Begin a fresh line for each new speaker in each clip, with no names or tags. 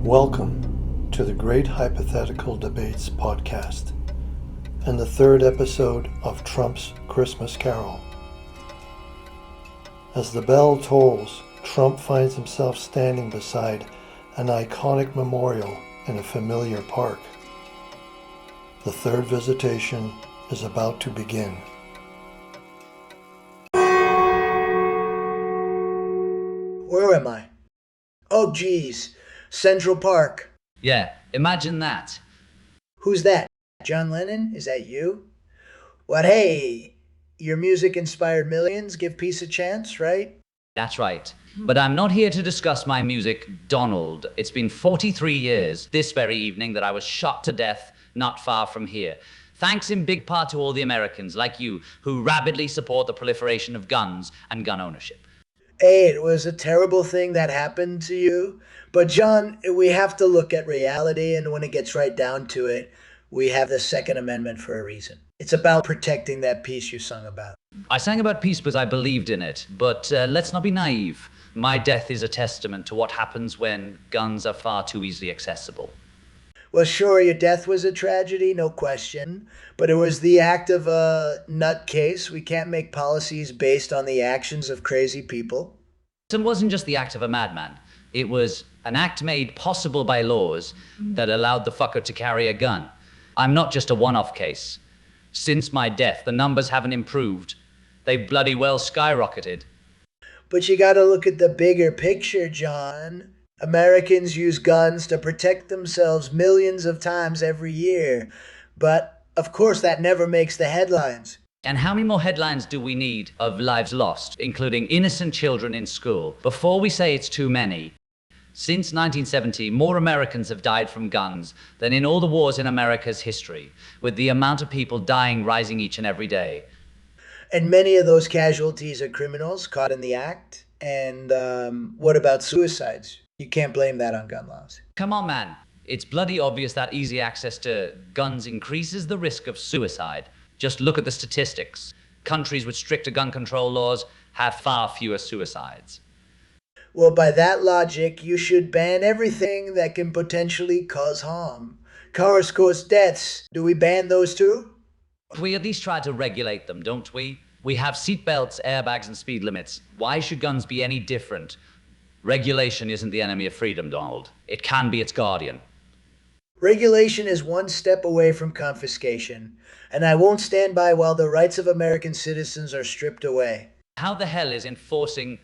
Welcome to the Great Hypothetical Debates Podcast and the third episode of Trump's Christmas Carol. As the bell tolls, Trump finds himself standing beside an iconic memorial in a familiar park. The third visitation is about to begin.
Where am I? Oh, geez. Central Park.
Yeah, imagine that.
Who's that? John Lennon? Is that you? What, hey, your music inspired millions? Give peace a chance, right?
That's right. But I'm not here to discuss my music, Donald. It's been 43 years this very evening that I was shot to death not far from here. Thanks in big part to all the Americans like you who rabidly support the proliferation of guns and gun ownership.
Hey, it was a terrible thing that happened to you. But John, we have to look at reality, and when it gets right down to it, we have the Second Amendment for a reason. It's about protecting that peace you sung about.
I sang about peace because I believed in it, but let's not be naive. My death is a testament to what happens when guns are far too easily accessible.
Well, sure, your death was a tragedy, no question, but it was the act of a nutcase. We can't make policies based on the actions of crazy people.
It wasn't just the act of a madman. It was an act made possible by laws that allowed the fucker to carry a gun. I'm not just a one-off case. Since my death, the numbers haven't improved. They bloody well skyrocketed.
But you gotta look at the bigger picture, John. Americans use guns to protect themselves millions of times every year. But, of course, that never makes the headlines.
And how many more headlines do we need of lives lost, including innocent children in school, before we say it's too many? Since 1970, more Americans have died from guns than in all the wars in America's history, with the amount of people dying rising each and every day.
And many of those casualties are criminals caught in the act. And what about suicides? You can't blame that on gun laws.
Come on, man. It's bloody obvious that easy access to guns increases the risk of suicide. Just look at the statistics. Countries with stricter gun control laws have far fewer suicides.
Well, by that logic, you should ban everything that can potentially cause harm. Cars cause deaths. Do we ban those too?
We at least try to regulate them, don't we? We have seatbelts, airbags, and speed limits. Why should guns be any different? Regulation isn't the enemy of freedom, Donald. It can be its guardian.
Regulation is one step away from confiscation, and I won't stand by while the rights of American citizens are stripped away.
How the hell is enforcing,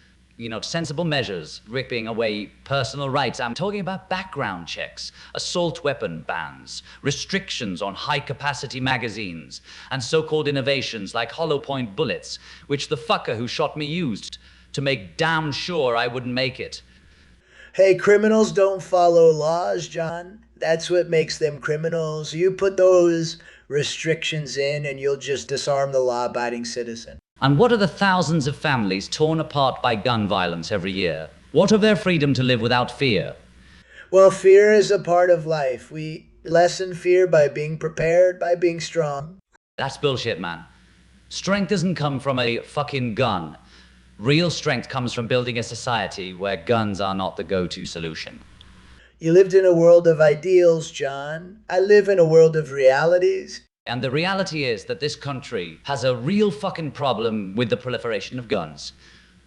sensible measures, ripping away personal rights? I'm talking about background checks, assault weapon bans, restrictions on high-capacity magazines, and so-called innovations like hollow point bullets, which the fucker who shot me used to make damn sure I wouldn't make it.
Hey, criminals don't follow laws, John. That's what makes them criminals. You put those restrictions in and you'll just disarm the law-abiding citizen.
And what are the thousands of families torn apart by gun violence every year? What of their freedom to live without fear?
Well, fear is a part of life. We lessen fear by being prepared, by being strong.
That's bullshit, man. Strength doesn't come from a fucking gun. Real strength comes from building a society where guns are not the go-to solution.
You lived in a world of ideals, John. I live in a world of realities.
And the reality is that this country has a real fucking problem with the proliferation of guns.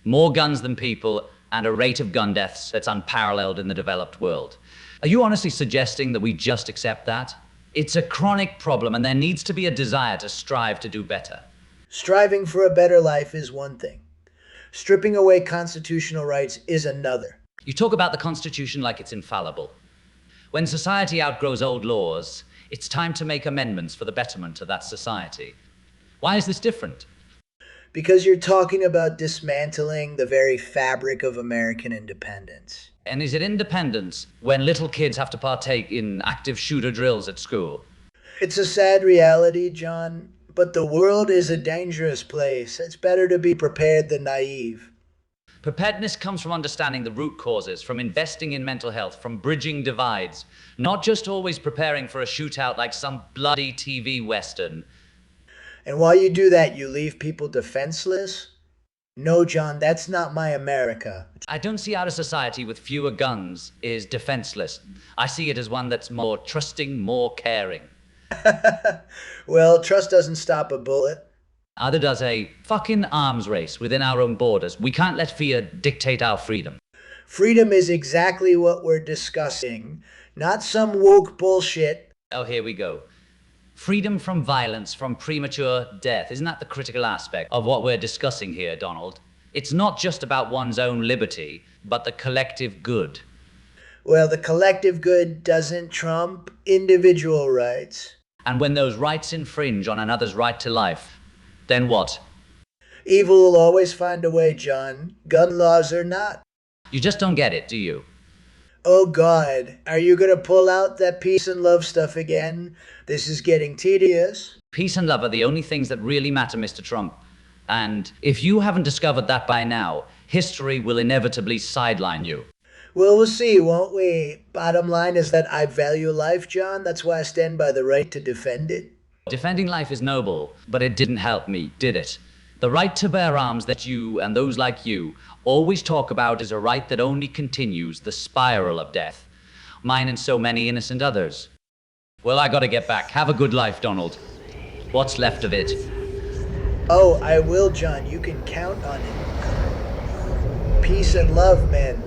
More guns than people, and a rate of gun deaths that's unparalleled in the developed world. Are you honestly suggesting that we just accept that? It's a chronic problem, and there needs to be a desire to strive to do better.
Striving for a better life is one thing. Stripping away constitutional rights is another.
You talk about the Constitution like it's infallible. When society outgrows old laws, it's time to make amendments for the betterment of that society. Why is this different?
Because you're talking about dismantling the very fabric of American independence.
And is it independence when little kids have to partake in active shooter drills at school?
It's a sad reality, John, but the world is a dangerous place. It's better to be prepared than naive.
Preparedness comes from understanding the root causes, from investing in mental health, from bridging divides, not just always preparing for a shootout like some bloody TV western.
And while you do that, you leave people defenseless? No, John, that's not my America.
I don't see our society with fewer guns is defenseless. I see it as one that's more trusting, more caring.
Well, trust doesn't stop a bullet.
Neither does a fucking arms race within our own borders. We can't let fear dictate our freedom.
Freedom is exactly what we're discussing, not some woke bullshit.
Oh, here we go. Freedom from violence, from premature death. Isn't that the critical aspect of what we're discussing here, Donald? It's not just about one's own liberty, but the collective good.
Well, the collective good doesn't trump individual rights.
And when those rights infringe on another's right to life, then what?
Evil will always find a way, John. Gun laws or not.
You just don't get it, do you?
Oh God, are you gonna pull out that peace and love stuff again? This is getting tedious.
Peace and love are the only things that really matter, Mr. Trump. And if you haven't discovered that by now, history will inevitably sideline you.
Well, we'll see, won't we? Bottom line is that I value life, John. That's why I stand by the right to defend it.
Defending life is noble, but it didn't help me, did it? The right to bear arms that you and those like you always talk about is a right that only continues the spiral of death. Mine and so many innocent others. Well, I gotta get back. Have a good life, Donald. What's left of it?
Oh, I will, John. You can count on it. Peace and love, man.